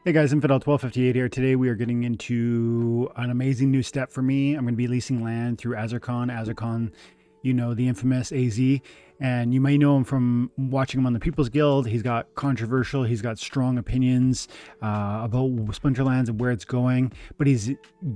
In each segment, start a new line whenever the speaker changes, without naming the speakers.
Hey guys, Infidel1258 here. Today we are getting into an amazing new step for me. I'm going to be leasing land through Azircon. Azircon, you know, the infamous AZ. And you may know him from watching him on the People's Guild. He's got controversial, he's got strong opinions about Splinterlands and where it's going. But he's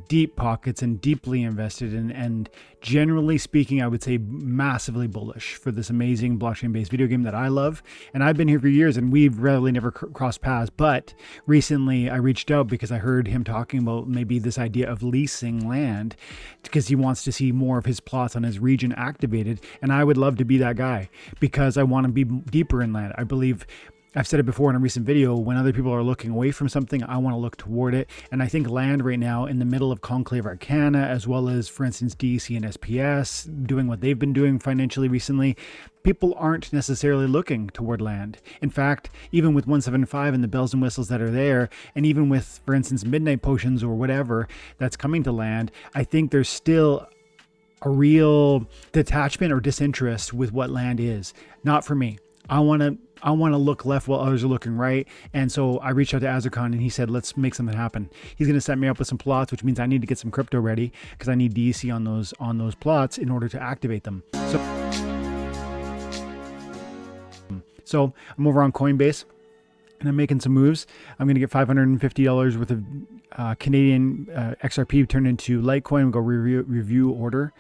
deep pockets and deeply invested in, and generally speaking, I would say massively bullish for this amazing blockchain-based video game that I love. And I've been here for years and we've really never crossed paths. But recently I reached out because I heard him talking about maybe this idea of leasing land because he wants to see more of his plots on his region activated. And I would love to be that guy because I want to be deeper in land. I believe I've said it before in a recent video, when other people are looking away from something, I want to look toward it. And I think land right now in the middle of Conclave Arcana, as well as, for instance, DC and SPS, doing what they've been doing financially recently, people aren't necessarily looking toward land. In fact, even with 175 and the bells and whistles that are there, and even with, for instance, Midnight Potions or whatever that's coming to land, I think there's still a real detachment or disinterest with what land is. Not for me. I want to look left while others are looking right. And so I reached out to Azircon and he said, let's make something happen. He's going to set me up with some plots, which means I need to get some crypto ready because I need DC on those plots in order to activate them. So I'm over on Coinbase and I'm making some moves. I'm going to get $550 worth of Canadian XRP turned into Litecoin. We'll go review order.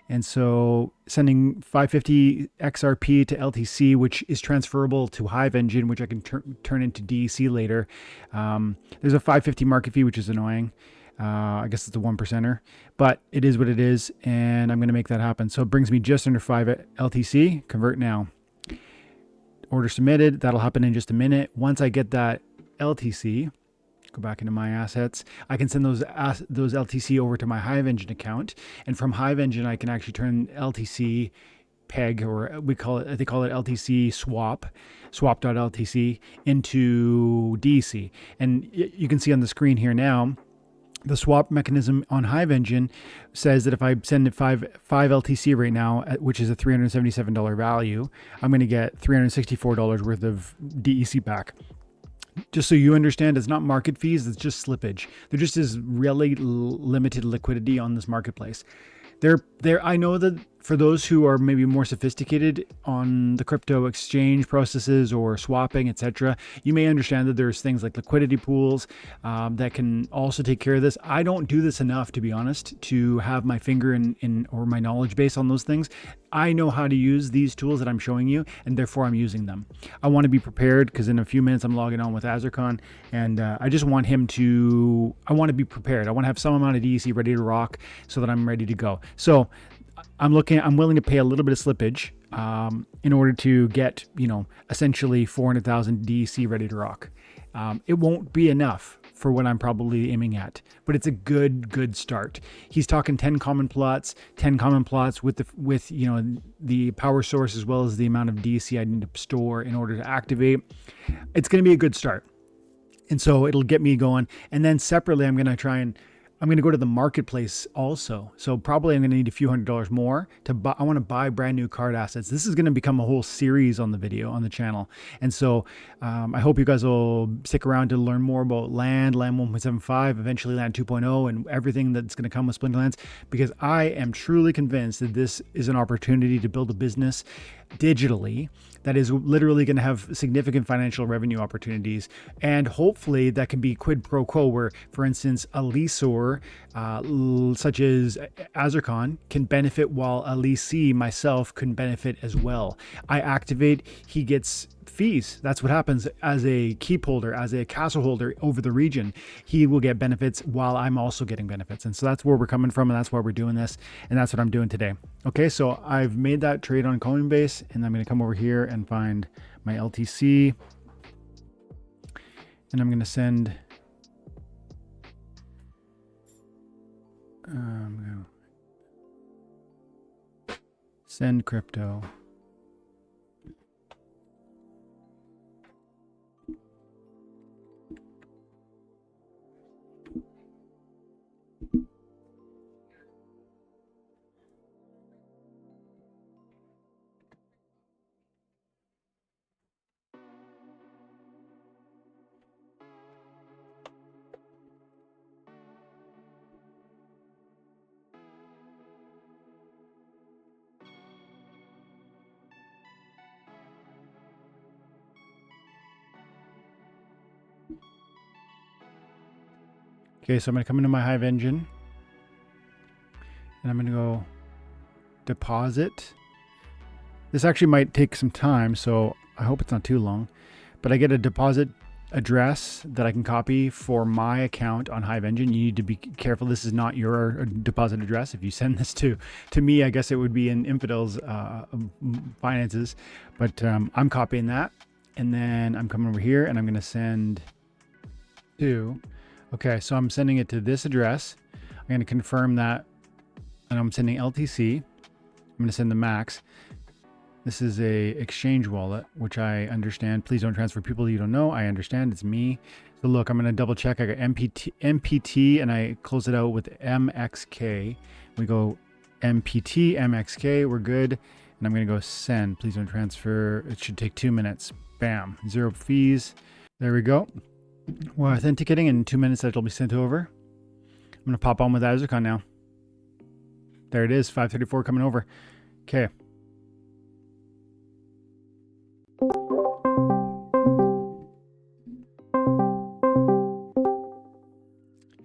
And so sending 550 XRP to LTC, which is transferable to Hive Engine, which I can turn into DEC later. There's a 550 market fee, which is annoying. I guess it's a 1%er, but it is what it is. And I'm going to make that happen. So it brings me just under 5 LTC. Convert now. Order submitted. That'll happen in just a minute. Once I get that LTC, go back into my assets, I can send those LTC over to my Hive Engine account, and from Hive Engine I can actually turn LTC peg, or they call it LTC swap.ltc into DC. And you can see on the screen here now the swap mechanism on Hive Engine says that if I send it 5 LTC right now, which is a $377 value, I'm going to get $364 worth of DEC back. Just so you understand, it's not market fees, it's just slippage. There just is really limited liquidity on this marketplace. I know that for those who are maybe more sophisticated on the crypto exchange processes or swapping, etc., you may understand that there's things like liquidity pools that can also take care of this. I don't do this enough, to be honest, to have my finger in or my knowledge base on those things. I know how to use these tools that I'm showing you, and therefore I'm using them. I want to be prepared because in a few minutes I'm logging on with Azircon, and I just want I want to be prepared. I want to have some amount of DEC ready to rock so that I'm ready to go. So I'm willing to pay a little bit of slippage in order to get, essentially 400,000 DEC ready to rock. It won't be enough for what I'm probably aiming at, but it's a good start. He's talking 10 common plots with the power source as well as the amount of DEC I need to store in order to activate. It's going to be a good start. And so it'll get me going. And then separately, I'm going to go to the marketplace also. So probably I'm going to need a few $100s more to buy. I want to buy brand new card assets. This is going to become a whole series on the channel. And so I hope you guys will stick around to learn more about land 1.75, eventually land 2.0, and everything that's going to come with Splinterlands, because I am truly convinced that this is an opportunity to build a business digitally that is literally going to have significant financial revenue opportunities, and hopefully that can be quid pro quo, where, for instance, a leaser such as Azircon can benefit, while a leasee, myself, can benefit as well. I activate, he gets fees. That's what happens as a keep holder, as a castle holder over the region. He will get benefits while I'm also getting benefits. And so that's where we're coming from, and that's why we're doing this, and that's what I'm doing today. Okay, so I've made that trade on Coinbase, and I'm going to come over here and find my LTC, and I'm going to send send crypto. Okay, so I'm going to come into my Hive engine and I'm going to go deposit. This actually might take some time, so I hope it's not too long. But I get a deposit address that I can copy for my account on Hive engine. You need to be careful. This is not your deposit address. If you send this to me, I guess it would be in Infidel's finances. But I'm copying that. And then I'm coming over here and I'm going to send to... Okay, so I'm sending it to this address. I'm going to confirm that, and I'm sending LTC. I'm going to send the max. This is a exchange wallet, which I understand. Please don't transfer people you don't know. I understand. It's me. So look, I'm going to double check. I got MPT, and I close it out with MXK. We go MPT, MXK. We're good. And I'm going to go send. Please don't transfer. It should take 2 minutes. Bam. 0 fees. There we go. We're authenticating in 2 minutes. That'll be sent over. I'm going to pop on with Azircon now. There it is. 534 coming over. Okay.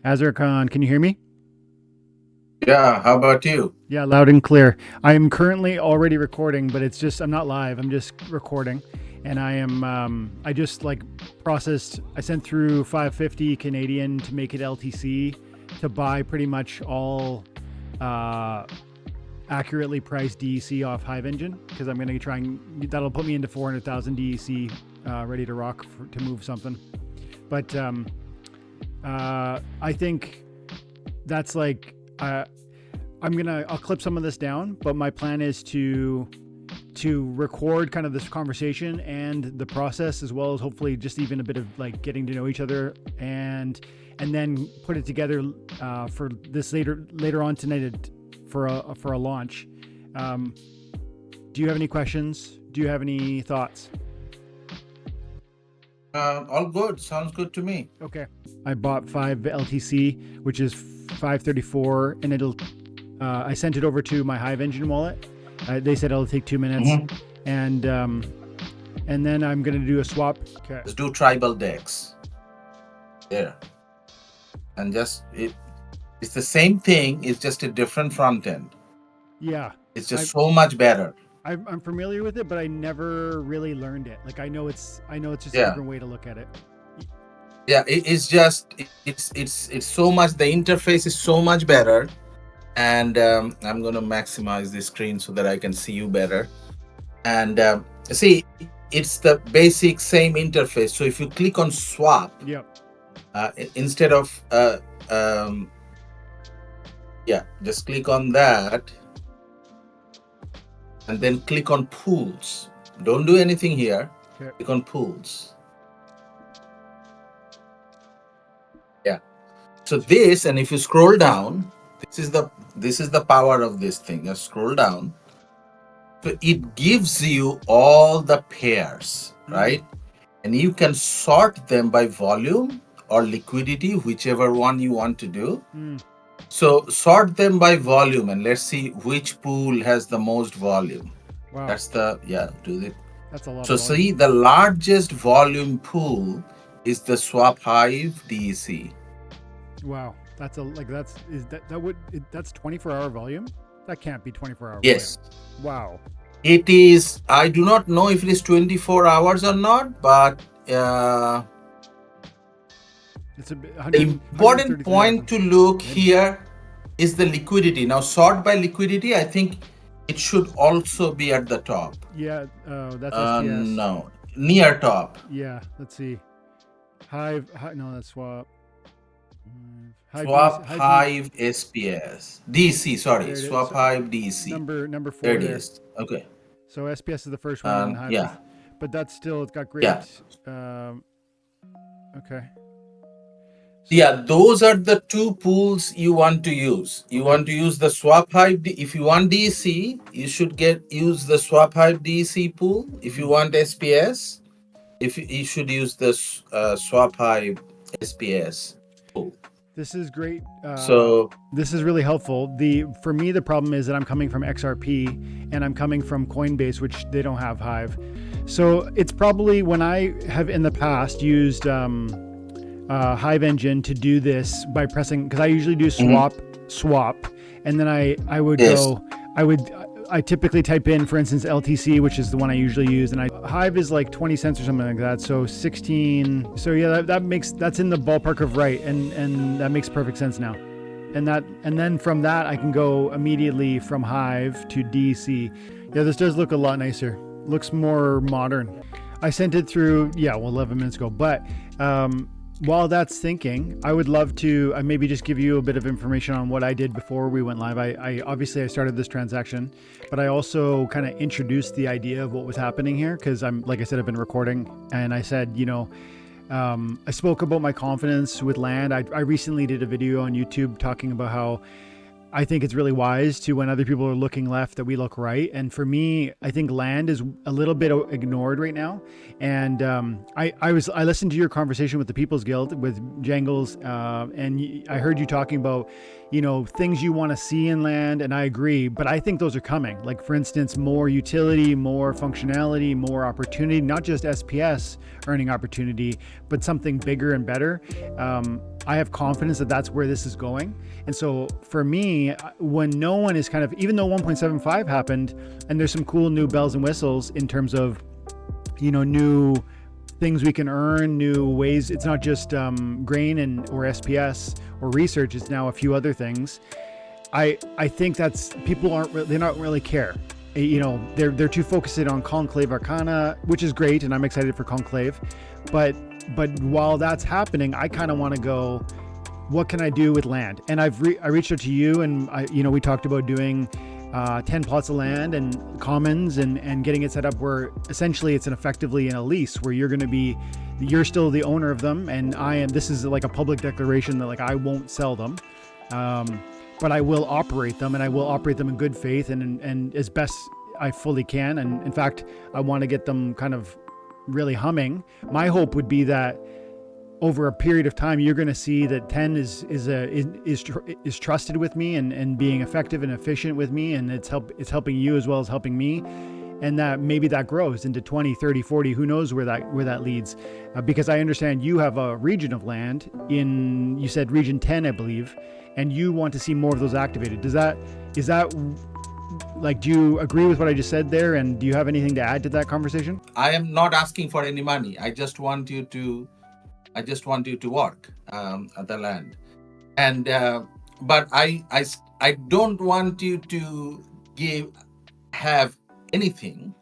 Azircon, can you hear me?
Yeah, how about you?
Yeah, loud and clear. I am currently already recording, but it's just, I'm not live. I'm just recording. And I am, I just like processed, I sent through 550 Canadian to make it LTC to buy pretty much all accurately priced DEC off Hive engine, because I'm going to try and, that'll put me into 400,000 DEC ready to rock to move something. But I think that's like, I'll clip some of this down, but my plan is to record kind of this conversation and the process, as well as hopefully just even a bit of like getting to know each other, and then put it together for this later on tonight for a launch. Do you have any questions? Do you have any thoughts?
All good. Sounds good to me.
Okay. I bought 5 LTC, which is 534, and it'll. I sent it over to my Hive engine wallet. They said it'll take 2 minutes, and then I'm gonna do a swap. Okay.
Let's do tribal decks. There, and just it's the same thing. It's just a different front end.
Yeah.
It's just so much better.
I'm familiar with it, but I never really learned it. Like I know it's just a different way to look at it.
Yeah, it's so much. The interface is so much better, and I'm gonna maximize the screen so that I can see you better. And see, it's the basic same interface. So if you click on swap, instead of just click on that. And then click on pools. Don't do anything here. Okay. Click on pools. Yeah. So this, and if you scroll down, this is the power of this thing. Just scroll down. So it gives you all the pairs, right? And you can sort them by volume or liquidity, whichever one you want to do. So sort them by volume, and let's see which pool has the most volume.
Wow.
That's the, do it.
That's a lot.
So see, the largest volume pool is the Swap Hive DEC.
Wow. That's 24-hour volume? That can't be 24-hour
yes.
volume. Wow.
It is, I do not know if it is 24 hours or not, but
it's
the important point to look here is the liquidity. Now, sort by liquidity, I think it should also be at the top.
Yeah, that's SPS.
No, near top.
Yeah, let's see. Hive no, that's swap.
Hive SPS. DC, sorry. Swap Hive DC.
Number 4
there it is. Okay.
So SPS is the first one.
Yeah.
But that's still, it's got great.
Yeah.
Okay.
Yeah, those are the two pools you want to use. You want to use the Swap Hive. If you want DC, you should use the Swap Hive DC pool. If you want SPS, you should use the Swap Hive SPS pool.
This is great.
So
this is really helpful. For me, the problem is that I'm coming from XRP and I'm coming from Coinbase, which they don't have Hive. So it's probably when I have in the past used Hive engine to do this by pressing, because I usually do swap, and then I would
Yes.
go, I typically type in, for instance, LTC, which is the one I usually use, and Hive is like 20 cents or something like that. So 16. So yeah, that's in the ballpark of right, and that makes perfect sense now. And then from that I can go immediately from Hive to DC. Yeah, this does look a lot nicer. Looks more modern. I sent it through 11 minutes ago, but while that's thinking, I would love to maybe just give you a bit of information on what I did before we went live. I obviously I started this transaction, but I also kind of introduced the idea of what was happening here, because like I said, I've been recording, and I said, I spoke about my confidence with land. I recently did a video on YouTube talking about how I think it's really wise to, when other people are looking left, that we look right. And for me, I think land is a little bit ignored right now. And I listened to your conversation with the People's Guild with Jangles, and I heard you talking about, things you want to see in land, and I agree. But I think those are coming. Like, for instance, more utility, more functionality, more opportunity, not just SPS earning opportunity, but something bigger and better. I have confidence that that's where this is going. And so for me, when no one is even though 1.75 happened, and there's some cool new bells and whistles in terms of, new things we can earn, new ways. It's not just grain or SPS or research. It's now a few other things. I think that's, they're not really care. They're too focused on Conclave Arcana, which is great, and I'm excited for Conclave. But while that's happening, I kind of want to go, what can I do with land? And I reached out to you, and we talked about doing 10 plots of land and commons and getting it set up where essentially it's effectively in a lease, where you're still the owner of them, and this is like a public declaration that like I won't sell them, but I will operate them, and I will operate them in good faith and as best I fully can. And in fact, I want to get them kind of really humming. My hope would be that over a period of time, you're going to see that 10 is trusted with me and being effective and efficient with me, and it's helping you as well as helping me, and that maybe that grows into 20, 30, 40. Who knows where that leads? Because I understand you have a region of land you said region 10, I believe, and you want to see more of those activated. Is that like, do you agree with what I just said there? And do you have anything to add to that conversation?
I am not asking for any money. I just want you to work at the land, and but I don't want you to have anything.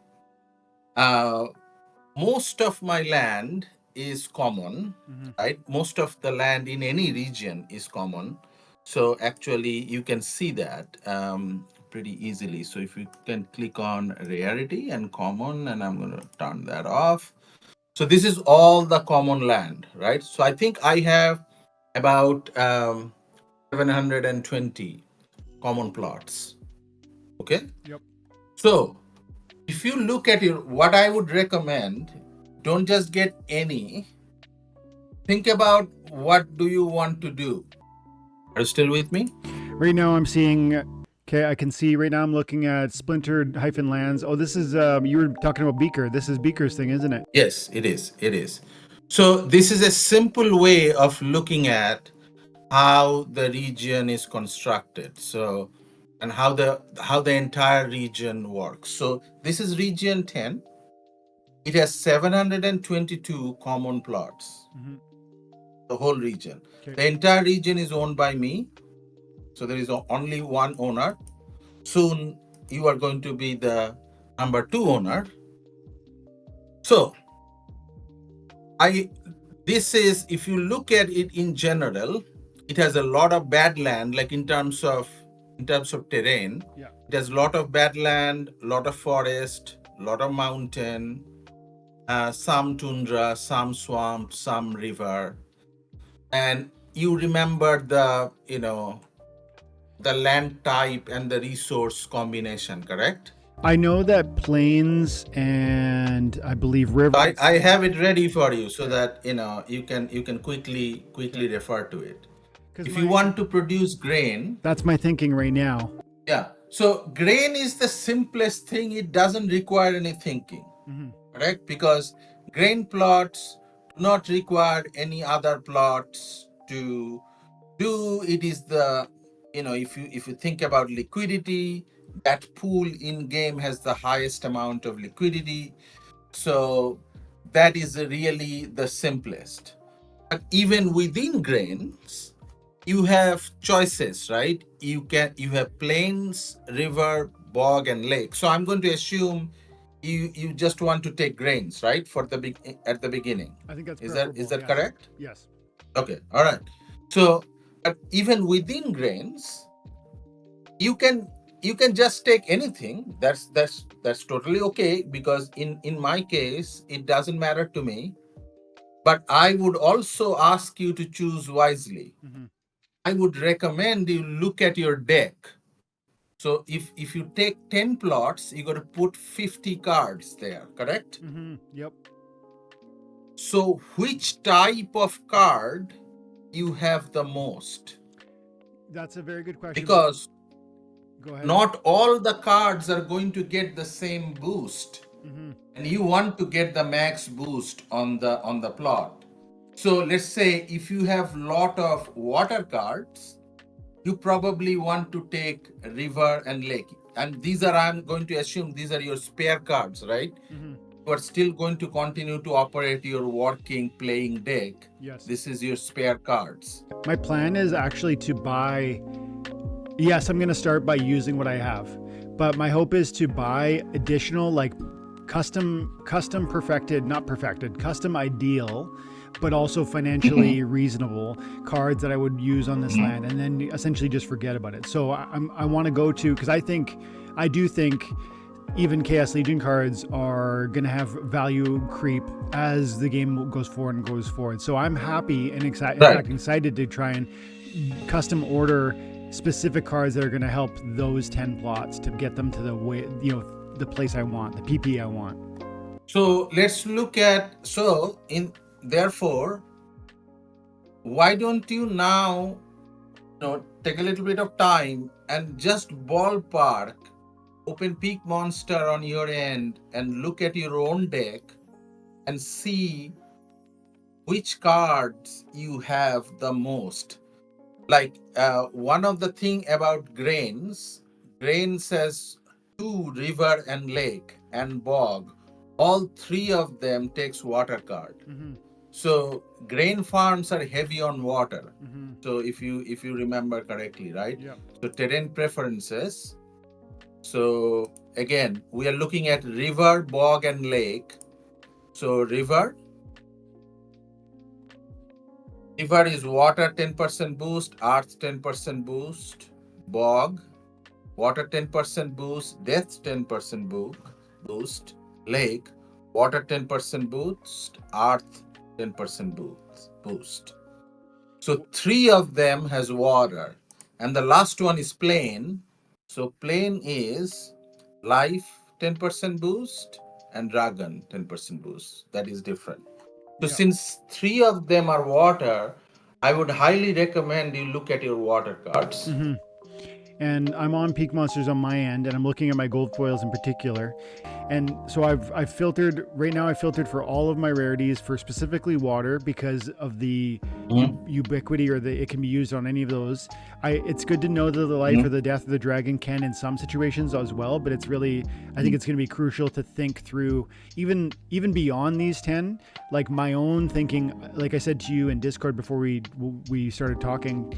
Most of my land is common, right? Most of the land in any region is common. So actually, you can see that pretty easily. So if you can click on rarity and common, and I'm going to turn that off. So this is all the common land, right? So I think I have about 720 common plots. Okay.
Yep.
So if you look at what I would recommend, don't just get any. Think about, what do you want to do? Are you still with me?
Right now I'm seeing, okay, I can see right now I'm looking at Splinter-Lands. Oh, this is, you were talking about Beaker. This is Beaker's thing, isn't it?
Yes, it is. It is. So this is a simple way of looking at how the region is constructed. So, and how the entire region works. So this is region 10. It has 722 common plots. The whole region. Okay. The entire region is owned by me. So there is only one owner. Soon you are going to be the number 2 owner. So this is, if you look at it in general, it has a lot of bad land, like in terms of terrain. Yeah. It has a lot of bad land, a lot of forest, a lot of mountain, some tundra, some swamp, some river. And you remember the land type and the resource combination, correct?
I know that plains and I believe rivers.
I have it ready for you so that you can quickly refer to it. If you want to produce grain,
that's my thinking right now.
Yeah. So grain is the simplest thing. It doesn't require any thinking, correct? Because grain plots not require any other plots to do. It is the, if you think about liquidity, that pool in game has the highest amount of liquidity. So that is really the simplest. But even within grains, you have choices, right? You have plains, river, bog, and lake. So I'm going to assume you just want to take grains, right? At the beginning.
I think that's
Is
preferable.
that
Yes.
correct?
Yes.
Okay, all right. So, but even within grains, you can just take anything. That's totally okay, because in my case it doesn't matter to me. But I would also ask you to choose wisely.
Mm-hmm.
I would recommend you look at your deck. So if you take 10 plots, you got to put 50 cards there, correct?
Mm-hmm. Yep.
So which type of card you have the most?
That's a very good question.
Because
Go ahead.
not all the cards are going to get the same boost,
Mm-hmm.
and you want to get the max boost on the plot. So let's say if you have lot of water cards, you probably want to take river and lake, and these are, I'm going to assume, these are your spare cards, right?
Mm-hmm.
You are still going to continue to operate your working playing deck.
Yes.
This is your spare cards.
My plan is actually to buy. Yes, I'm going to start by using what I have, but my hope is to buy additional, like custom perfected, not perfected, custom ideal, but also financially reasonable cards that I would use on this land, and then essentially just forget about it. So I want to go to, because I do think even Chaos Legion cards are going to have value creep as the game goes forward. So I'm happy and excited to try and custom order specific cards that are going to help those 10 plots to get them to the way, the place I want, the PP I want.
So let's look at, therefore, why don't you now, take a little bit of time and just ballpark, open Peak Monster on your end and look at your own deck and see which cards you have the most. Like one of the thing about grains has 2 river and lake and bog. All 3 of them takes water card.
Mm-hmm.
So grain farms are heavy on water.
Mm-hmm.
So if you remember correctly, right?
Yeah.
So terrain preferences. So again, we are looking at river, bog, and lake. So river is water 10% boost, earth 10% boost, bog, water 10% boost, death 10% boost, lake, water 10% boost, earth 10% boost. So 3 of them has water, and the last one is plain. So plain is life 10% boost and dragon 10% boost. That is different. So since 3 of them are water, I would highly recommend you look at your water cards.
Mm-hmm. And I'm on Peak Monsters on my end, and I'm looking at my gold foils in particular. And so I've filtered right now. I filtered for all of my rarities for specifically water because of the ubiquity, or it can be used on any of those. It's good to know that the life or the death of the dragon can in some situations as well, but it's really, I think it's going to be crucial to think through even beyond these 10. Like my own thinking, like I said to you in Discord before we started talking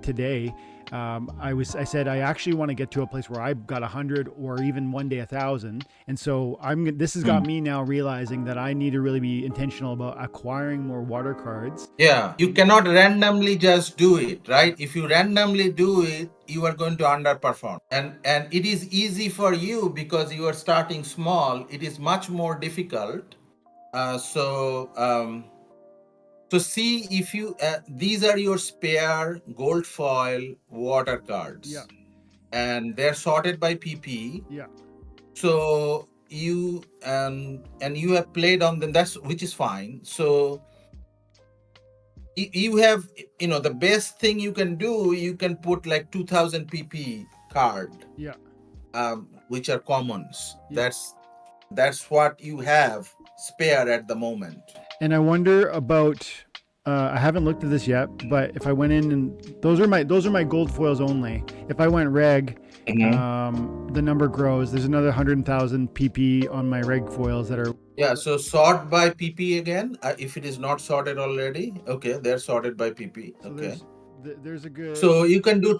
today. I said I actually want to get to a place where I've got 100 or even one day 1,000, and so this has got me now realizing that I need to really be intentional about acquiring more water cards.
Yeah, you cannot randomly just do it, right? If you randomly do it, you are going to underperform, and it is easy for you because you are starting small. It is much more difficult. So see if you these are your spare gold foil water cards.
Yeah.
And they're sorted by PP.
Yeah.
So you and you have played on them, which is fine. So you have, the best thing you can do, you can put like 2000 PP card.
Yeah.
Which are commons.
Yeah.
That's what you have spare at the moment.
And I wonder about. I haven't looked at this yet, but if I went in and those are my gold foils only. If I went reg, the number grows. There's another 100,000 pp on my reg foils that are.
Yeah, so sort by PP again. If it is not sorted already, okay, they're sorted by PP.
So
Okay.
there's a good.
So you can do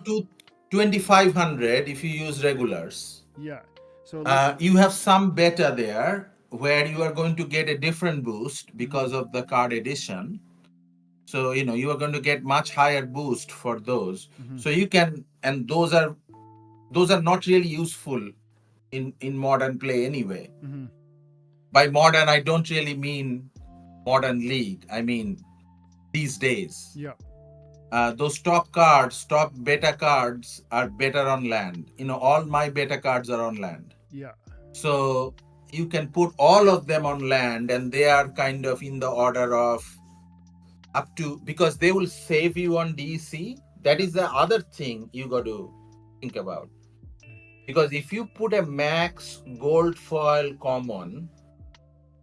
2,500 if you use regulars.
Yeah. So
You have some beta there where you are going to get a different boost because of the card edition. So you are going to get much higher boost for those. So you can, and those are not really useful in modern play anyway. By modern, I don't really mean modern league. I mean these days.
Yeah.
Those top beta cards are better on land. All my beta cards are on land.
Yeah.
So you can put all of them on land, and they are kind of in the order of up to, because they will save you on DC. That is the other thing you got to think about. Because if you put a max gold foil common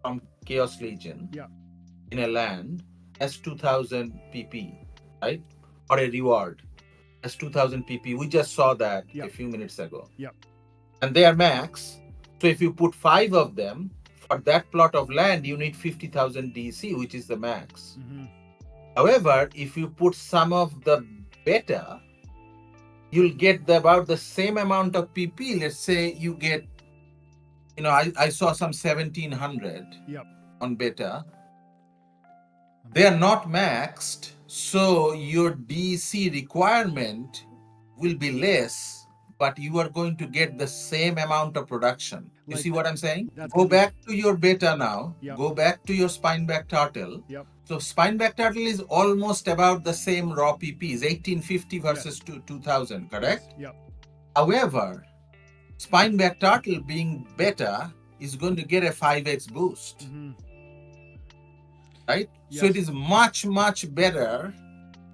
from Chaos Legion in a land as 2000 PP, right? Or a reward as 2000 PP. We just saw that a few minutes ago.
Yep.
And they are max. So if you put 5 of them, for that plot of land, you need 50,000 DC, which is the max. However, if you put some of the beta, you'll get about the same amount of PP. Let's say you get, I saw some 1700 on beta. They are not maxed, so your DC requirement will be less, but you are going to get the same amount of production. You see what I'm saying? Go back to your beta now. Go back to your spineback turtle. So spineback turtle is almost about the same raw PPs, 1850 versus 2000, correct? However, spineback turtle being beta is going to get a 5x boost. Right? So it is much, much better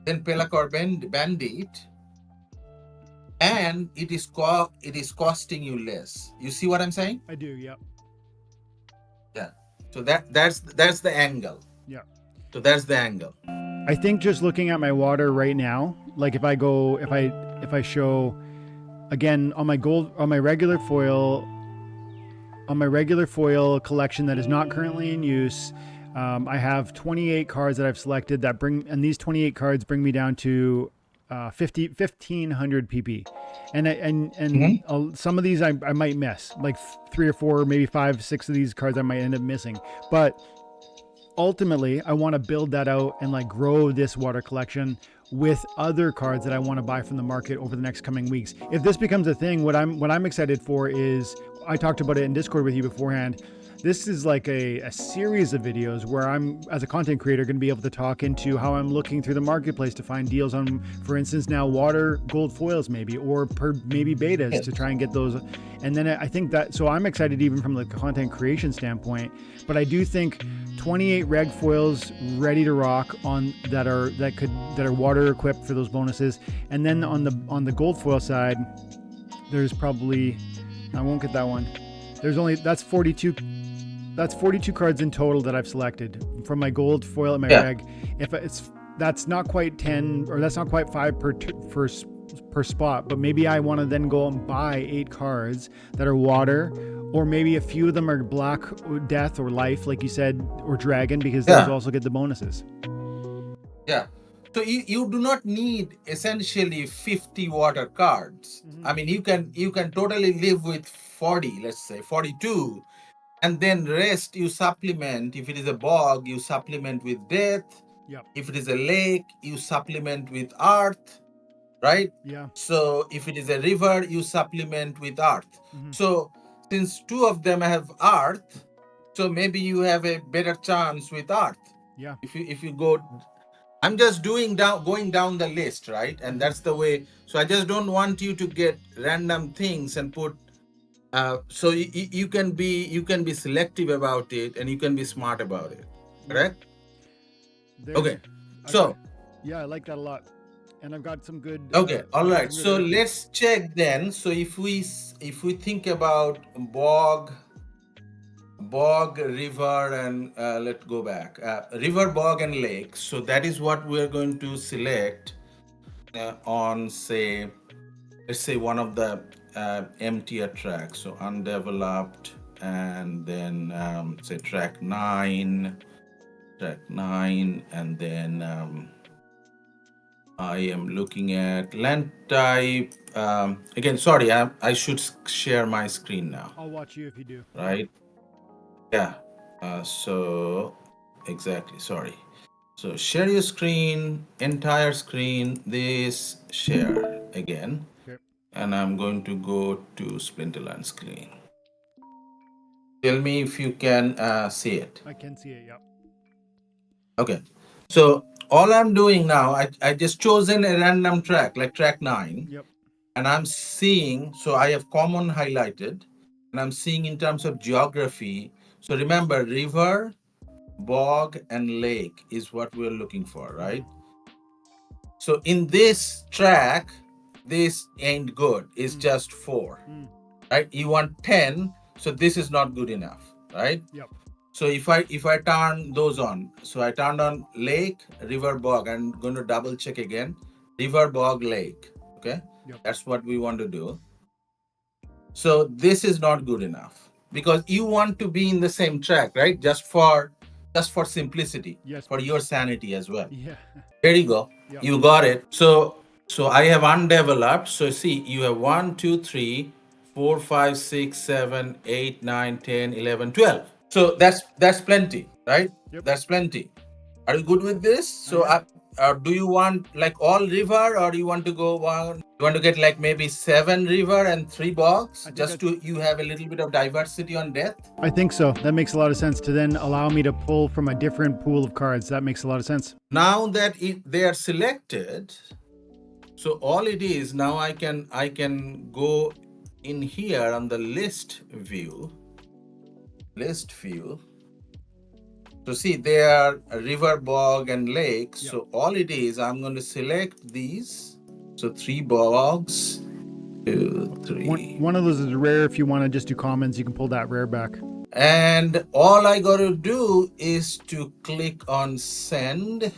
than Pelacor Bandit, and it is costing you less. You see what I'm saying?
I do, yeah.
Yeah. So that's the angle.
Yeah.
So that's the angle.
I think just looking at my water right now, like if I show again on my regular foil collection that is not currently in use, I have 28 cards that I've selected and these 28 cards bring me down to 1,500 PP, and some of these I might miss, like 3 or 4, maybe 5, 6 of these cards I might end up missing, but ultimately I want to build that out and like grow this water collection with other cards that I want to buy from the market over the next coming weeks. If this becomes a thing, what I'm excited for is, I talked about it in Discord with you beforehand. This is like a series of videos where I'm, as a content creator, going to be able to talk into how I'm looking through the marketplace to find deals on, for instance, now water gold foils maybe, or maybe betas to try and get those. And then I think that, so I'm excited even from the content creation standpoint, but I do think 28 reg foils ready to rock that are water equipped for those bonuses. And then on the gold foil side, there's probably, I won't get that one. That's 42 cards in total that I've selected from my gold foil and my reg. If that's not quite 10, or that's not quite 5 per spot, but maybe I want to then go and buy 8 cards that are water, or maybe a few of them are black death or life, like you said, or dragon, because those also get the bonuses. Yeah.
So you do not need essentially 50 water cards. I mean, you can totally live with 40, let's say 42, and then rest you supplement. If it is a bog, you supplement with death. If it is a lake, you supplement with earth, right? So if it is a river, you supplement with earth. So since 2 of them have earth, so maybe you have a better chance with earth. If you go, I'm just going down the list, right? And that's the way. So I just don't want you to get random things and put. So you can be selective about it, and you can be smart about it, correct? Okay. So
I like that a lot, and I've got some good.
Okay. All right. So let's check then. So if we think about bog, bog, river, and let's go back. River, bog, and lake. So that is what we're going to select on, say, let's say one of the emptier tracks. So undeveloped, and then say track 9, and then I am looking at land type. Again, sorry, I should share my screen now,
I'll watch you if you do.
right? Yeah. So exactly. Sorry. So share your screen, entire screen. This share again,
Okay.
and I'm going to go to Splinterlands screen. Tell me if you can see it.
I can see it. Yep.
Okay. So all I'm doing now, I just chosen a random track like track 9.
Yep.
And I'm seeing, so I have common highlighted, and I'm seeing in terms of geography. So remember, river, bog, and lake is what we're looking for, right? So in this track, this ain't good. It's just 4, right? You want 10, so this is not good enough, right?
Yep.
So if I turn those on, so I turned on lake, river, bog. I'm going to double check again, river, bog, lake. Okay,
Yep.
that's what we want to do. So this is not good enough because you want to be in the same track, right? Just for simplicity,
Yes.
for your sanity as well.
Yeah.
There you go.
Yep.
You got it. So I have undeveloped. So see, you have 1, 2, 3, 4, 5, 6, 7, 8, 9, 10, 11, 12. So that's plenty, right?
Yep.
That's plenty. Are you good with this? So do you want like all river, or you want to go one? You want to get like maybe 7 river and 3 bogs, just to you have a little bit of diversity on depth?
I think so. That makes a lot of sense to then allow me to pull from a different pool of cards. That makes a lot of sense.
Now that they are selected, so all it is now I can go in here on the list view. So see, they are river, bog, and lake. Yep. So all it is, I'm going to select these. So 3 bogs, 2, 3.
One of those is rare. If you want to just do commons, you can pull that rare back.
And all I got to do is to click on send.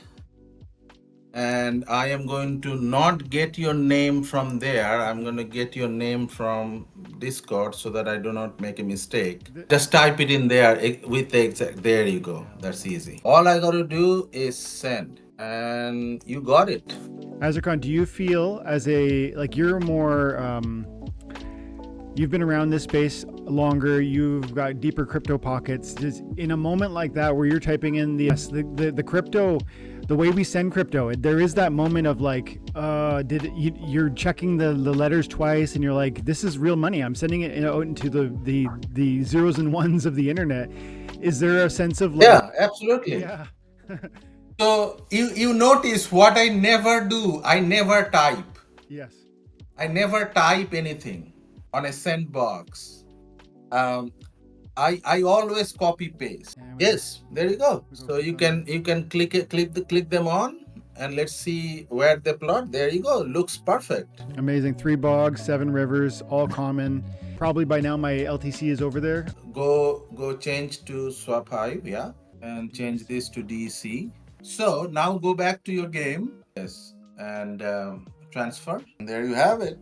And I am going to not get your name from there. I'm going to get your name from Discord so that I do not make a mistake. Just type it in there with the exact. There you go. That's easy. All I got to do is send. And you got it.
Azircon, do you feel as you're more, you've been around this space longer, you've got deeper crypto pockets. Just in a moment like that where you're typing in the crypto, the way we send crypto, there is that moment of like, you're checking the letters twice and you're like, this is real money. I'm sending it out into the zeros and ones of the internet. Is there a sense of like,
yeah, absolutely.
Yeah.
So you notice what I never do. I never type.
Yes.
I never type anything on a sandbox. I always copy paste. Yes, there you go. So you can click them on, and let's see where they plot. There you go. Looks perfect.
Amazing. 3 bogs, 7 rivers, all common. Probably by now my LTC is over there.
Go change to Swap Hive, yeah, and change this to DC. So now go back to your game. Yes, and transfer. And there you have it.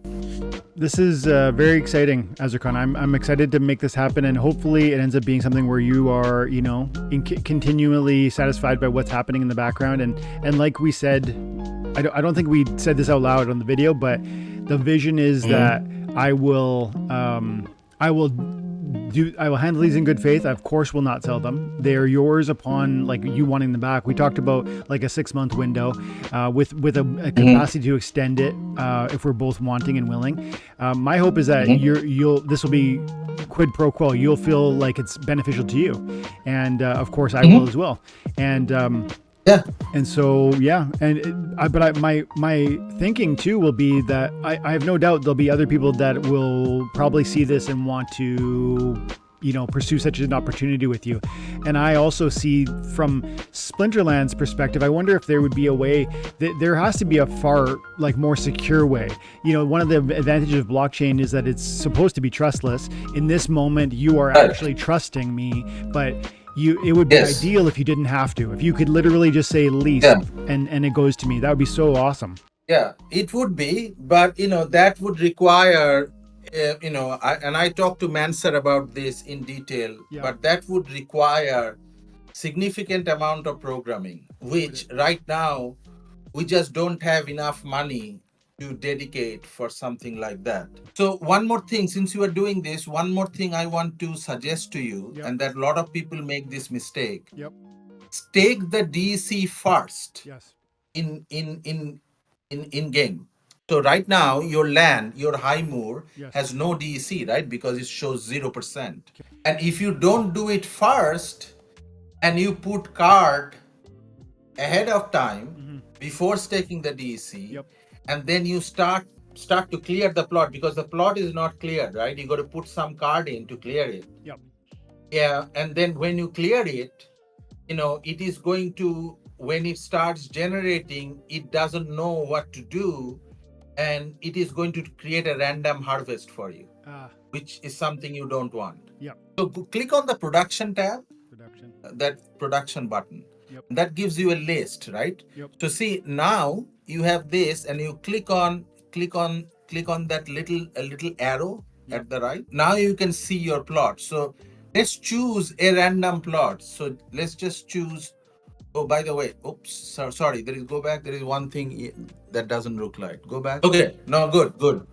This is very exciting, Azircon. I'm excited to make this happen, and hopefully it ends up being something where you are, continually satisfied by what's happening in the background. And like we said, I don't think we said this out loud on the video, but the vision is that I will handle these in good faith. I of course will not sell them. They are yours upon you wanting them back. We talked about like a 6-month window with a capacity to extend it if we're both wanting and willing. My hope is that this will be quid pro quo. You'll feel like it's beneficial to you, and of course I will as well. And
yeah.
And so, yeah. But my thinking too will be that I have no doubt there'll be other people that will probably see this and want to, pursue such an opportunity with you. And I also see from Splinterland's perspective, I wonder if there would be a way that there has to be a far more secure way. One of the advantages of blockchain is that it's supposed to be trustless. In this moment, you are actually trusting me, but it would be ideal if you didn't have to. If you could literally just say lease and it goes to me, that would be so awesome.
Yeah, it would be, but that would require, I talked to Mansur about this in detail, but that would require significant amount of programming, which right now we just don't have enough money to dedicate for something like that. So one more thing, since you are doing this, one more thing I want to suggest to you, and that a lot of people make this mistake. Take the DC first in game. So right now your land, your high moor has no DEC, right? Because it shows 0%. And if you don't do it first and you put card ahead of time before staking the DEC, and then you start to clear the plot, because the plot is not cleared, right? You got to put some card in to clear it. Yeah, and then when you clear it, it is going to, when it starts generating, it doesn't know what to do, and it is going to create a random harvest for you, which is something you don't want. So click on the production tab, that production button. That gives you a list, right? So see, now you have this, and you click on that little arrow at the right. Now you can see your plot. So let's choose a random plot. So let's just choose. Oh, by the way, oops, sorry. Go back. There is one thing that doesn't look like. Go back. Okay. No, good.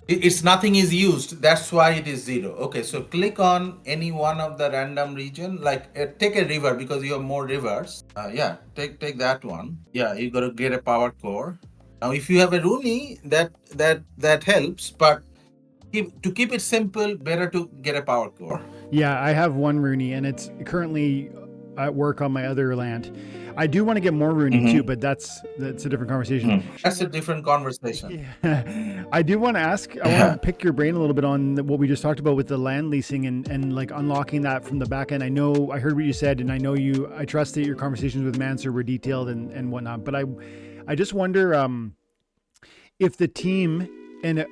It's nothing is used. That's why it is 0. Okay, so click on any one of the random region. Take a river, because you have more rivers. Take that one. Yeah, you got to get a power core. Now, if you have a Rooney, that helps. But to keep it simple, better to get a power core.
Yeah, I have one Rooney, and it's currently at work on my other land. I do want to get more Rooney too, but that's a different conversation.
That's a different conversation.
Yeah. I do want to ask, I want to pick your brain a little bit on what we just talked about with the land leasing and unlocking that from the back end. I know I heard what you said, and I trust that your conversations with Mansur were detailed and whatnot, but I just wonder if the team and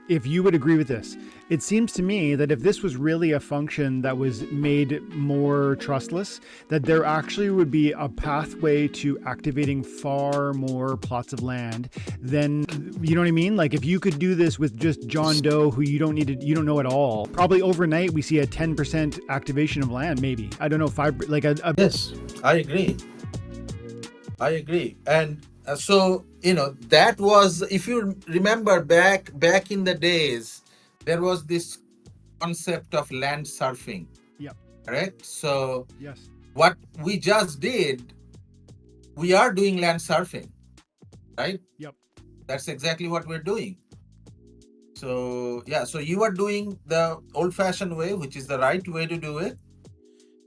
if you would agree with this. It seems to me that if this was really a function that was made more trustless, that there actually would be a pathway to activating far more plots of land than, you know what I mean? If you could do this with just John Doe, who you don't know at all, probably overnight we see a 10% activation of land, maybe. I don't know,
Yes, I agree. And so, that was, if you remember back in the days, there was this concept of land surfing. Correct? So what we just did, we are doing land surfing, right? That's exactly what we're doing. So so you are doing the old-fashioned way, which is the right way to do it.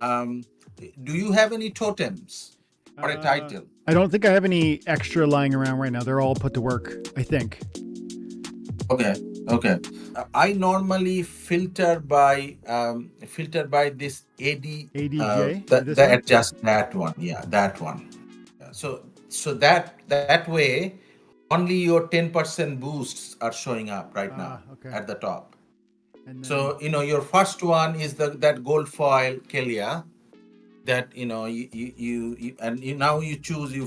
Do you have any totems or a title?
I don't think I have any extra lying around right now. They're all put to work, I think.
Okay. I normally filter by this
ADJ.
Just that one. Yeah, that one. Yeah, so that way, only your 10% boosts are showing up right now at the top. And then, so your first one is that gold foil Kelia. That now you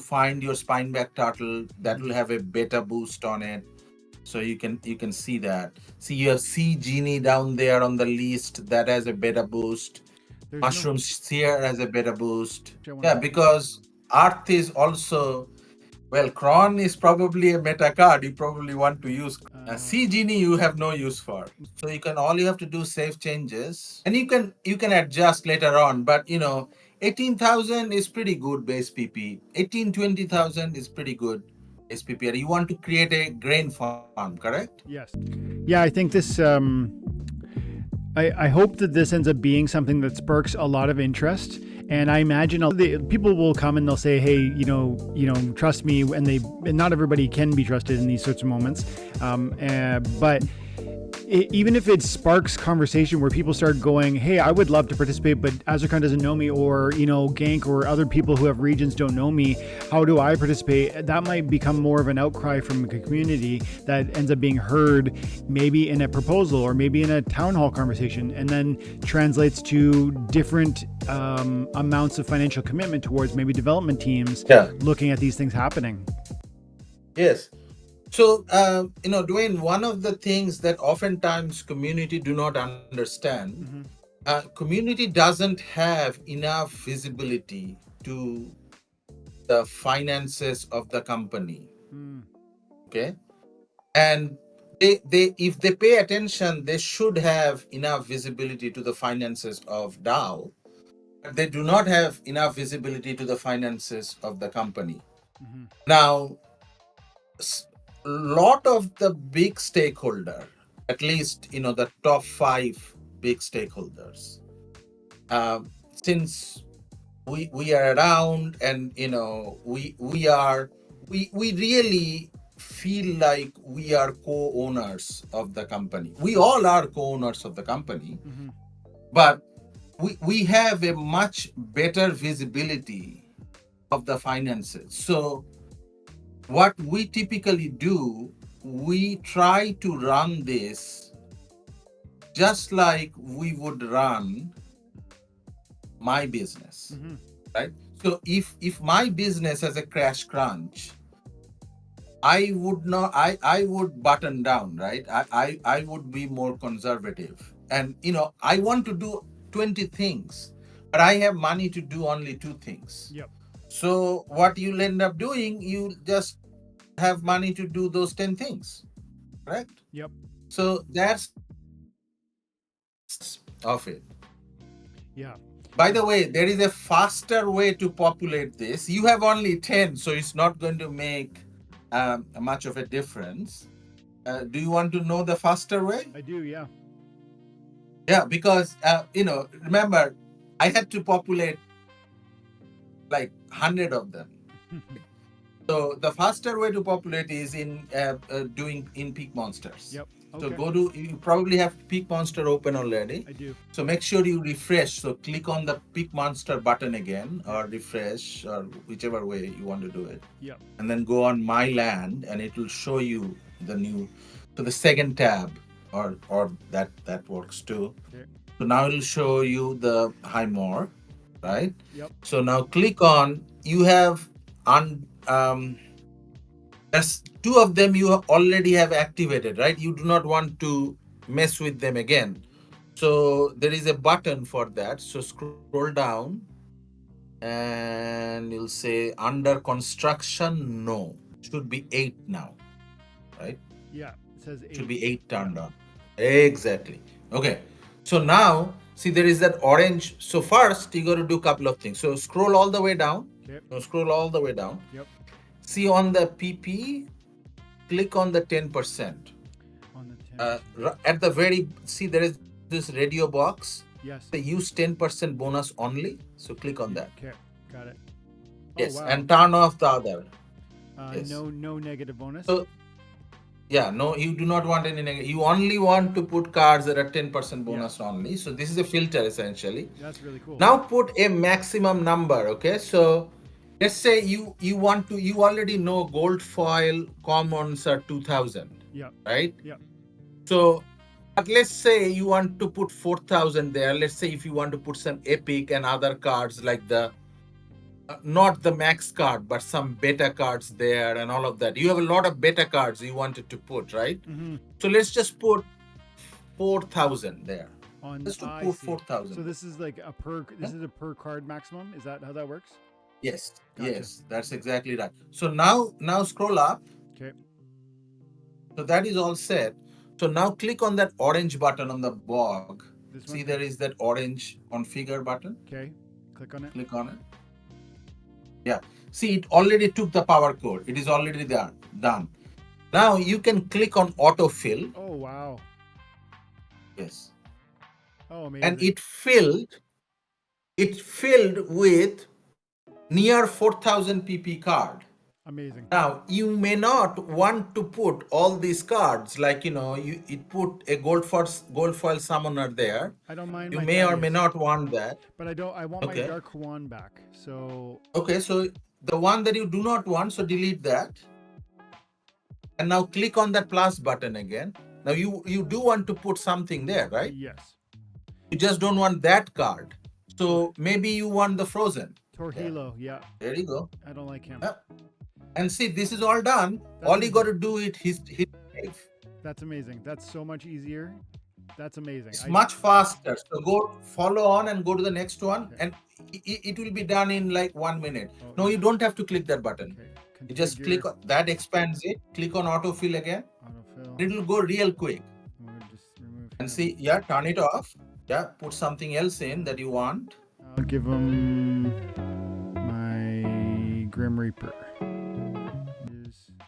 find your spineback turtle that will have a beta boost on it, so you can see that. See your sea genie down there on the list that has a beta boost. Mushroom Sphere has a beta boost. Yeah, because Earth is also, well, Kron is probably a meta card you probably want to use. Sea Genie you have no use for. So all you have to do save changes, and you can adjust later on. But 18,000 is pretty good base PP. 20,000 is pretty good SPP. You want to create a grain farm, correct?
Yes. Yeah, I think this. I hope that this ends up being something that sparks a lot of interest. And I imagine people will come and they'll say, "Hey, trust me." And not everybody can be trusted in these sorts of moments. But even if it sparks conversation where people start going, hey, I would love to participate, but Azircon doesn't know me, or Gank or other people who have regions don't know me, how do I participate? That might become more of an outcry from the community that ends up being heard maybe in a proposal or maybe in a town hall conversation, and then translates to different amounts of financial commitment towards maybe development teams looking at these things happening.
Yes. So, Dwayne, one of the things that oftentimes community do not understand, community doesn't have enough visibility to the finances of the company. Okay. And they if they pay attention, they should have enough visibility to the finances of DAO, but they do not have enough visibility to the finances of the company. Now, a lot of the big stakeholder, at least the top 5 big stakeholders, since we are around, and we really feel like we are co-owners of the company. We all are co-owners of the company, but we have a much better visibility of the finances. So what we typically do, we try to run this just like we would run my business, right? So if my business has a crash crunch, I would button down, right? I would be more conservative, and I want to do 20 things, but I have money to do only 2 things.
Yep.
So what you'll end up doing, you just have money to do those 10 things, correct?
Yep.
So that's of it.
Yeah.
By the way, there is a faster way to populate this. You have only 10, so it's not going to make much of a difference. Do you want to know the faster way?
I do, yeah.
Yeah, because remember, I had to populate like 100 of them. So the faster way to populate is in doing in Peak Monsters.
Yep. Okay.
So go to, you probably have Peak Monster open already.
I do.
So make sure you refresh. So click on the Peak Monster button again, or refresh, or whichever way you want to do it.
Yep.
And then go on My Land, and it will show you the new. So the second tab, or that works too.
Okay.
So now it will show you the High More, right?
Yep.
So now click on. You have there's 2 of them you already have activated, right? You do not want to mess with them again. So there is a button for that. So scroll down and you'll say under construction, no. Should be 8 now, right?
Yeah, it says 8.
Should be 8 turned on. Exactly. Okay. So now, see, there is that orange. So first, you got to do a couple of things. So scroll all the way down.
Okay.
So scroll all the way down.
Yep.
See on the PP, click on the 10%.
On the 10.
At the very, see, there is this radio box.
Yes.
They use 10% bonus only. So click on that.
Okay, got it.
Yes,
wow.
and turn off the other. Yes.
No negative bonus.
So, yeah, no, you do not want any negative. You only want to put cards that are 10% bonus only. So this is a filter essentially.
That's really cool.
Now put a maximum number. Okay, so let's say you already know gold foil commons are 2000.
Yeah.
Right.
Yeah.
So, but let's say you want to put 4000 there. Let's say if you want to put some epic and other cards like the not the max card, but some beta cards there and all of that. You have a lot of beta cards you wanted to put, right? So let's just put 4,000 there. Let's put 4,000.
So this is like a per. This is a per card maximum. Is that how that works?
Yes.
Gotcha.
Yes, that's exactly right. So now scroll up.
Okay.
So that is all set. So now click on that orange button on the bog. See, there is that orange configure button.
Okay. Click on it.
Click on it. Yeah. See, it already took the power code. It is already there. Done. Now you can click on autofill.
Oh, wow.
Yes.
Oh, amazing.
And it filled with near 4,000 PP card.
Amazing.
Now, you may not want to put all these cards, like, you put a gold foil summoner there.
I don't mind
You
my
may or may
Thaddeus,
not want that.
but I want my
Okay.
Dark Juan back. So
Okay, so the one that you do not want, so delete that. And now click on that plus button again. Now you do want to put something there, right?
yes,
You just don't want that card. So maybe you want the frozen.
Torhilo. Yeah,
There you go.
I don't like him.
Yep. And see, this is all done.
That's
All you
easy.
got to do it hit save.
That's amazing. That's so much easier. That's amazing.
It's much faster. So go follow on and go to the next one,
Okay.
and it will be done in like 1 minute.
Oh,
No, you don't have to click that button.
Okay.
You just
Configure
click on that, expands it. Click on autofill again.
autofill.
It will go real quick.
We'll just remove
And
him.
see, yeah, turn it off. Yeah, put something else in that you want.
I'll give him my Grim Reaper.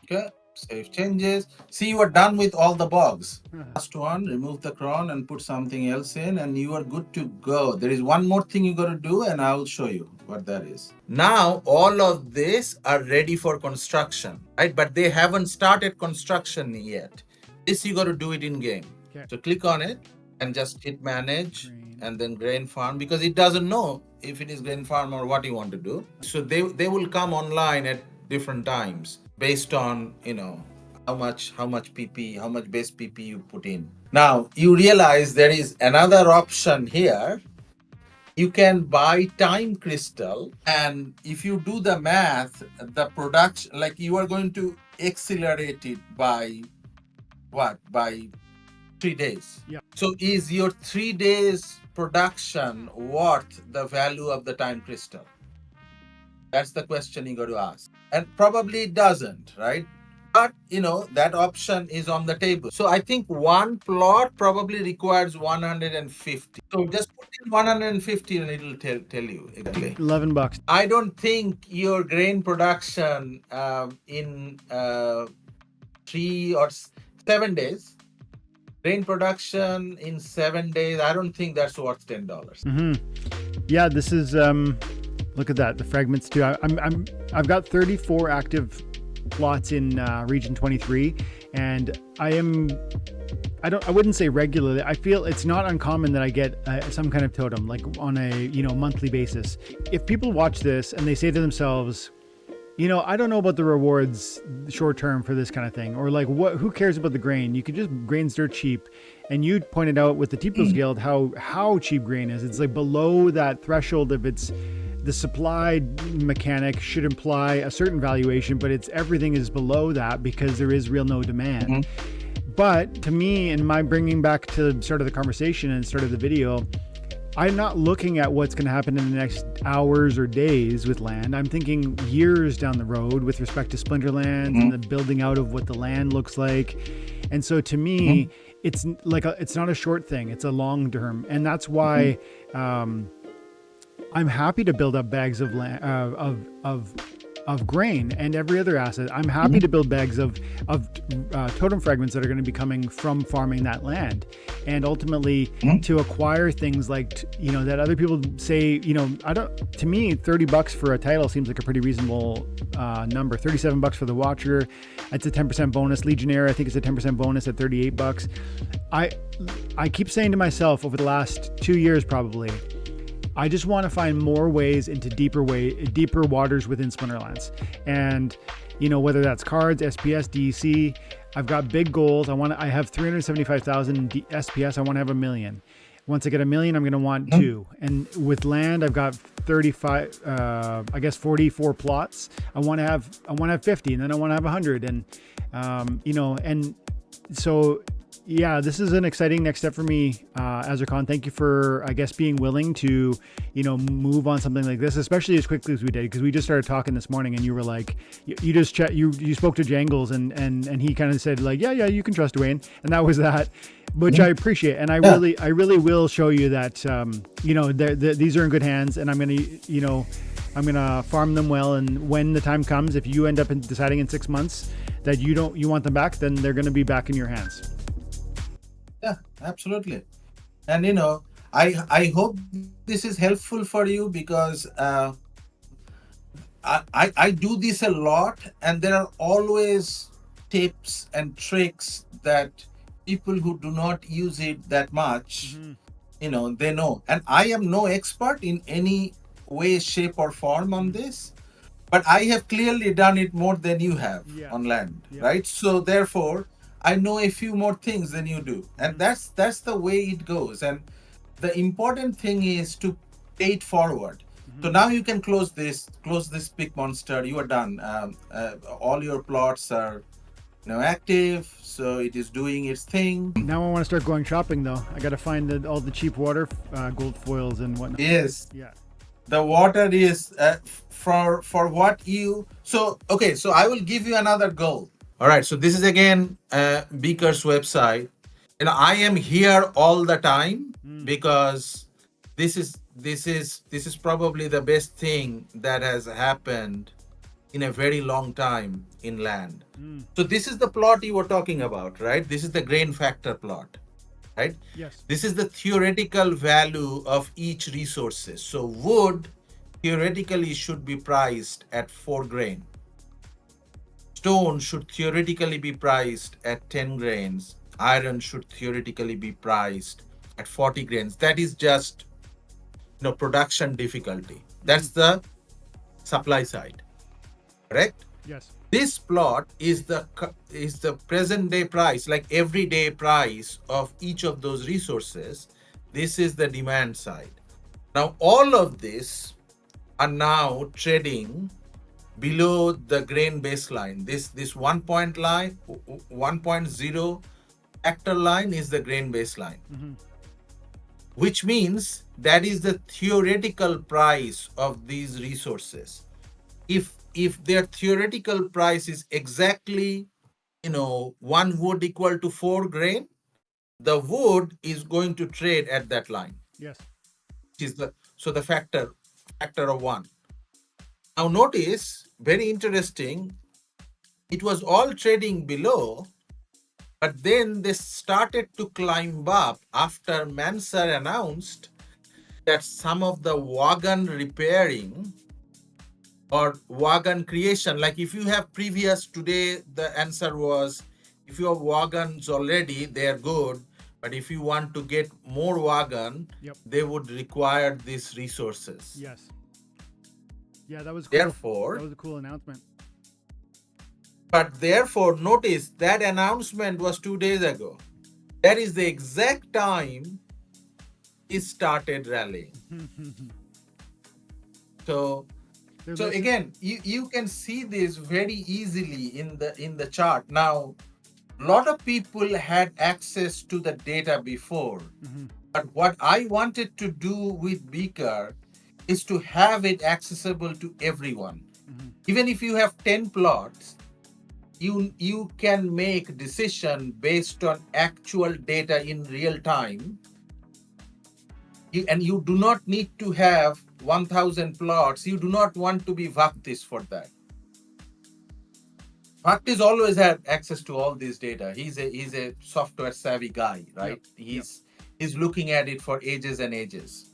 Okay, save changes. See, you are done with all the bugs. Last one, remove the cron and put something else in, and you are good to go. There is one more thing you got to do, and I will show you what that is. Now, all of this are ready for construction, right? But they haven't started construction yet. This you got to do it in game.
Okay.
So click on it and just hit manage.
Grain.
And then grain farm, because it doesn't know if it is grain farm or what you want to do. So they will come online at different times based on how much pp, how much base pp you put in. Now you realize there is another option here. You can buy time crystal, and if you do the math, the production, like, you are going to accelerate it by what? By 3 days.
Yeah.
So is your 3 days production worth the value of the time crystal? That's the question you got to ask. And probably it doesn't, right? But that option is on the table. So I think one plot probably requires 150. So just put in 150 and it'll tell you exactly.
$11.
I don't think your grain production in 3 or 7 days. Grain production in 7 days, I don't think that's worth $10.
Yeah, this is look at that, the fragments too. I've got 34 active plots in region 23, and I wouldn't say regularly. I feel it's not uncommon that I get some kind of totem, like on a monthly basis. If people watch this and they say to themselves, I don't know about the rewards short term for this kind of thing, or like who cares about the grain? You can just grain's dirt cheap. And you pointed out with the T-Pros Guild how cheap grain is. It's like below that threshold. If it's the supply mechanic should imply a certain valuation, but everything is below that because there is real no demand. But to me, and my bringing back to the start of the conversation and start of the video, I'm not looking at what's going to happen in the next hours or days with land. I'm thinking years down the road with respect to Splinterlands and the building out of what the land looks like. And so to me, it's like it's not a short thing; it's a long term, and that's why I'm happy to build up bags of land of grain and every other asset. I'm happy to build bags of totem fragments that are going to be coming from farming that land, and ultimately to acquire things like that other people say. To me, $30 for a title seems like a pretty reasonable number. $37 for the Watcher. It's a 10% bonus. Legionnaire, I think it's a 10% bonus at $38. I keep saying to myself over the last 2 years probably, I just want to find more ways into deeper waters within Splinterlands. And, whether that's cards, SPS, DEC, I've got big goals. I have 375,000 SPS. I want to have 1 million. Once I get 1 million, I'm going to want 2. And with land, I've got 44 plots. I want to have 50, and then I want to have 100. And, and so, yeah, this is an exciting next step for me, Azircon. Thank you for, being willing to, move on something like this, especially as quickly as we did, because we just started talking this morning, and you were like, you spoke to Jangles, and he kind of said like, yeah, you can trust Dwayne, and that was that, which I appreciate, and I really will show you that, these are in good hands, and I'm gonna farm them well, and when the time comes, if you end up deciding in 6 months that you want them back, then they're gonna be back in your hands.
Yeah, absolutely. And I hope this is helpful for you, because I do this a lot, and there are always tips and tricks that people who do not use it that much, they know. And I am no expert in any way, shape, or form on this, but I have clearly done it more than you have
Yeah.
on land,
Yeah.
right? So therefore, I know a few more things than you do, and that's the way it goes. And the important thing is to pay it forward. So now you can close this big monster. You are done. All your plots are active, so it is doing its thing.
Now I want to start going shopping though. I got to find all the cheap water, gold foils and whatnot.
Yes,
Yeah.
the water is for what you. So okay, so I will give you another goal. All right, so this is again Beaker's website. I am here all the time because this is probably the best thing that has happened in a very long time in land. So this is the plot you were talking about, right? This is the grain factor plot, right?
Yes.
This is the theoretical value of each resources. So wood theoretically should be priced at 4 grain. Stone should theoretically be priced at 10 grains. Iron should theoretically be priced at 40 grains. That is just production difficulty. That's the supply side, correct?
Yes.
This plot is the present day price, like everyday price of each of those resources. This is the demand side. Now all of this are now trading below the grain baseline. This 1.0 factor line is the grain baseline, which means that is the theoretical price of these resources. If their theoretical price is exactly one wood equal to 4 grain, the wood is going to trade at that line.
Yes.
Which is the factor of 1. Now notice, very interesting, it was all trading below, but then they started to climb up after Mansar announced that some of the wagon repairing or wagon creation, like if you have previous, today the answer was, if you have wagons already, they're good. But if you want to get more wagon, they would require these resources.
Yes. Yeah, that was cool.
Therefore,
that was a cool announcement.
But therefore, notice that announcement was 2 days ago. That is the exact time it started rallying. So again, you can see this very easily in the chart. Now, a lot of people had access to the data before, but what I wanted to do with Beaker is to have it accessible to everyone. Even if you have 10 plots, you can make decision based on actual data in real time. And you do not need to have 1,000 plots. You do not want to be Bhaktis for that. Bhaktis always had access to all this data. He's a software savvy guy, right? He's looking at it for ages and ages.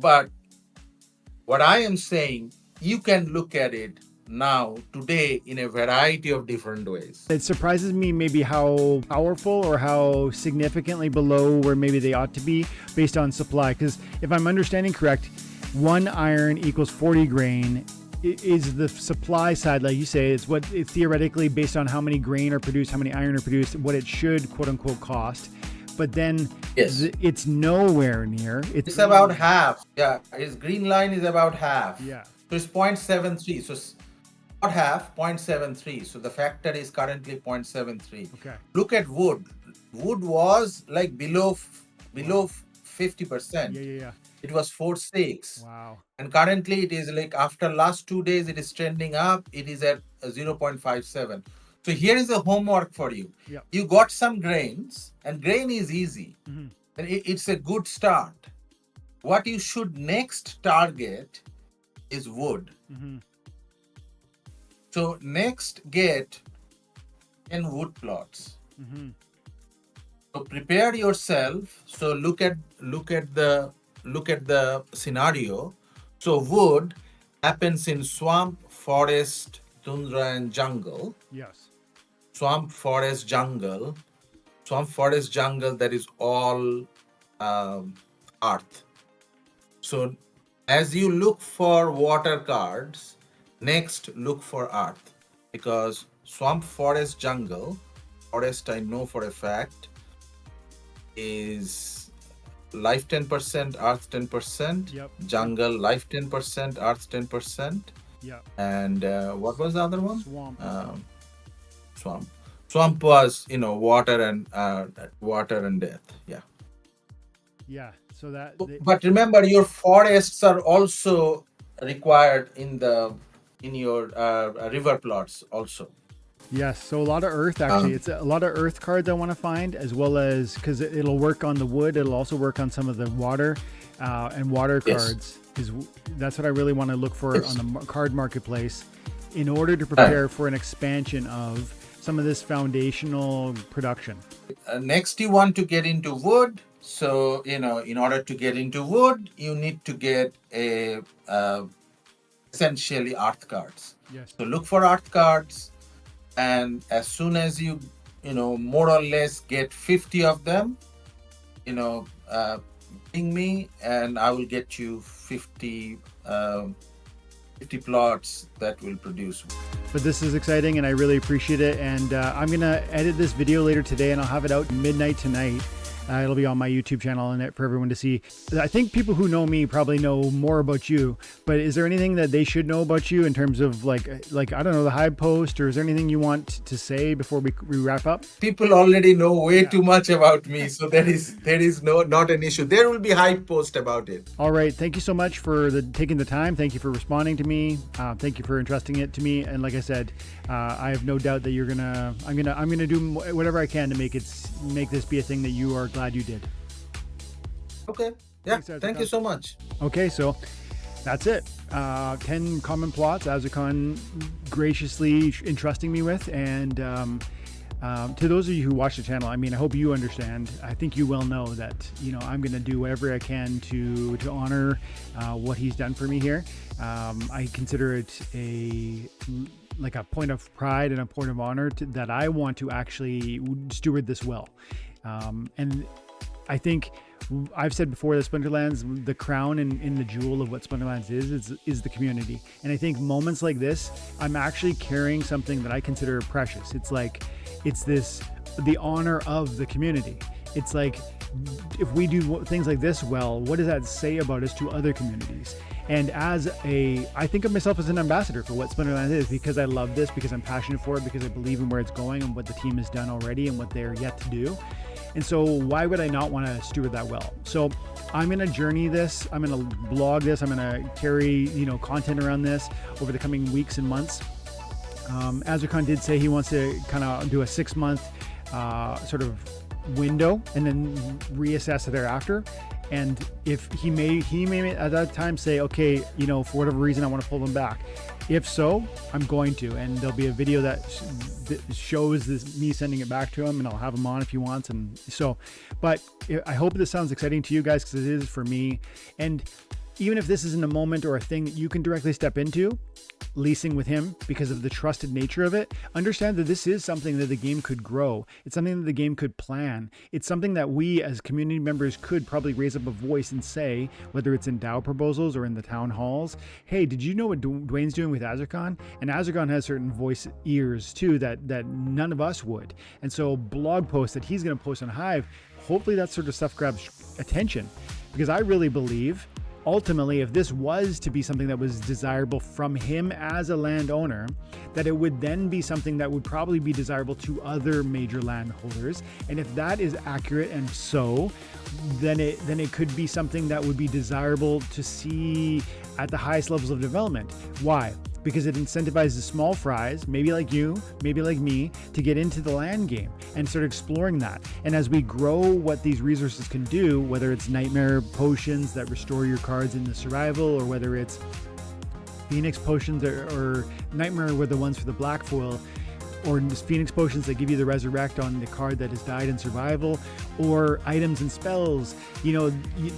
But what I am saying, you can look at it now, today, in a variety of different ways.
It surprises me maybe how powerful or how significantly below where maybe they ought to be based on supply. Because if I'm understanding correct, 1 iron equals 40 grain is the supply side, like you say. It's what it's theoretically based on how many grain are produced, how many iron are produced, what it should quote unquote cost. But then it's nowhere near.
It's about half. Yeah, his green line is about half.
Yeah.
So it's 0.73. So not half, 0.73. So the factor is currently 0.73.
Okay.
Look at wood. Wood was like below 50%.
Yeah.
It was 4.6.
Wow.
And currently it is like, after last 2 days, it is trending up. It is at 0.57. So here is the homework for you.
Yep.
You got some grains, and grain is easy. And it's a good start. What you should next target is wood. So next, get 10 wood plots. So prepare yourself. So look at the scenario. So wood, happens in swamp, forest, tundra, and jungle.
Yes.
Swamp, forest, jungle. Swamp, forest, jungle, that is all earth. So as you look for water cards, next look for earth. Because swamp, forest, jungle, forest I know for a fact is life 10%, earth 10%,
Yep.
jungle life 10%, earth 10%,
Yep.
and what was the other one?
Swamp.
Swamp. Swamp was, water and death. Yeah.
Yeah. So that
But remember, your forests are also required in your river plots also.
yes. So a lot of earth actually. It's a lot of earth cards I want to find, as well as because it'll work on the wood. It'll also work on some of the water and water
Yes.
cards. That's what I really want to look for
Yes.
on the card marketplace, in order to prepare for an expansion of some of this foundational production.
Next, you want to get into wood. So, in order to get into wood, you need to get essentially earth cards.
Yes.
So look for earth cards, and as soon as you more or less get 50 of them, ping me, and I will get you 50 plots that will produce.
But this is exciting and I really appreciate it. And I'm going to edit this video later today and I'll have it out midnight tonight. It'll be on my YouTube channel and for everyone to see. I think people who know me probably know more about you, but is there anything that they should know about you in terms of like I don't know, the Hive post, or is there anything you want to say before we wrap up?
People already know way too much about me, so there is not an issue. There will be hype post about it.
All right, thank you so much for taking the time. Thank you for responding to me. Thank you for entrusting it to me. And like I said, I have no doubt that I'm gonna do whatever I can to make this be a thing that you are glad you did.
Okay. Yeah.
Thanks,
Thank you so much.
Okay, so that's it. 10 common plots Azircon graciously entrusting me with. And to those of you who watch the channel, I mean, I hope you understand. I think you well know that, I'm going to do whatever I can to honor what he's done for me here. I consider it a point of pride and a point of honor that I want to actually steward this well. And I think I've said before that Splinterlands, the crown and the jewel of what Splinterlands is the community. And I think moments like this, I'm actually carrying something that I consider precious. It's the honor of the community. It's like, if we do things like this well, what does that say about us to other communities? And I think of myself as an ambassador for what Splinterlands is, because I love this, because I'm passionate for it, because I believe in where it's going and what the team has done already and what they're yet to do. And so why would I not want to steward that well? So I'm going to journey this. I'm going to blog this. I'm going to carry, content around this over the coming weeks and months. Azircon did say he wants to kind of do a 6-month sort of window and then reassess thereafter. And if he may at that time say, okay, for whatever reason, I want to pull them back. If so, I'm going to, and there'll be a video that shows me sending it back to him, and I'll have him on if he wants. And so, but I hope this sounds exciting to you guys, because it is for me. And even if this isn't a moment or a thing that you can directly step into, leasing with him because of the trusted nature of it, understand that this is something that the game could grow. It's something that the game could plan. It's something that we as community members could probably raise up a voice and say, whether it's in DAO proposals or in the town halls, hey, did you know what Dwayne's doing with Azircon? And Azircon has certain voice ears too that none of us would. And so blog posts that he's going to post on Hive, hopefully that sort of stuff grabs attention, because I really believe ultimately, if this was to be something that was desirable from him as a landowner, that it would then be something that would probably be desirable to other major landholders. And if that is accurate and so, then it could be something that would be desirable to see at the highest levels of development. Why? Because it incentivizes small fries, maybe like you, maybe like me, to get into the land game and start exploring that. And as we grow what these resources can do, whether it's nightmare potions that restore your cards in the survival, or whether it's Phoenix potions or nightmare were the ones for the black foil, or Phoenix Potions that give you the resurrect on the card that has died in survival, or items and spells.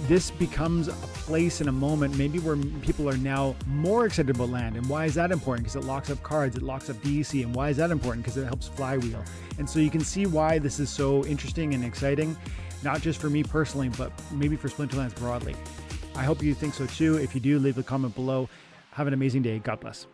This becomes a place and a moment maybe where people are now more excited about land. And why is that important? Because it locks up cards, it locks up DC. And why is that important? Because it helps flywheel. And so you can see why this is so interesting and exciting, not just for me personally, but maybe for Splinterlands broadly. I hope you think so too. If you do, leave a comment below. Have an amazing day. God bless.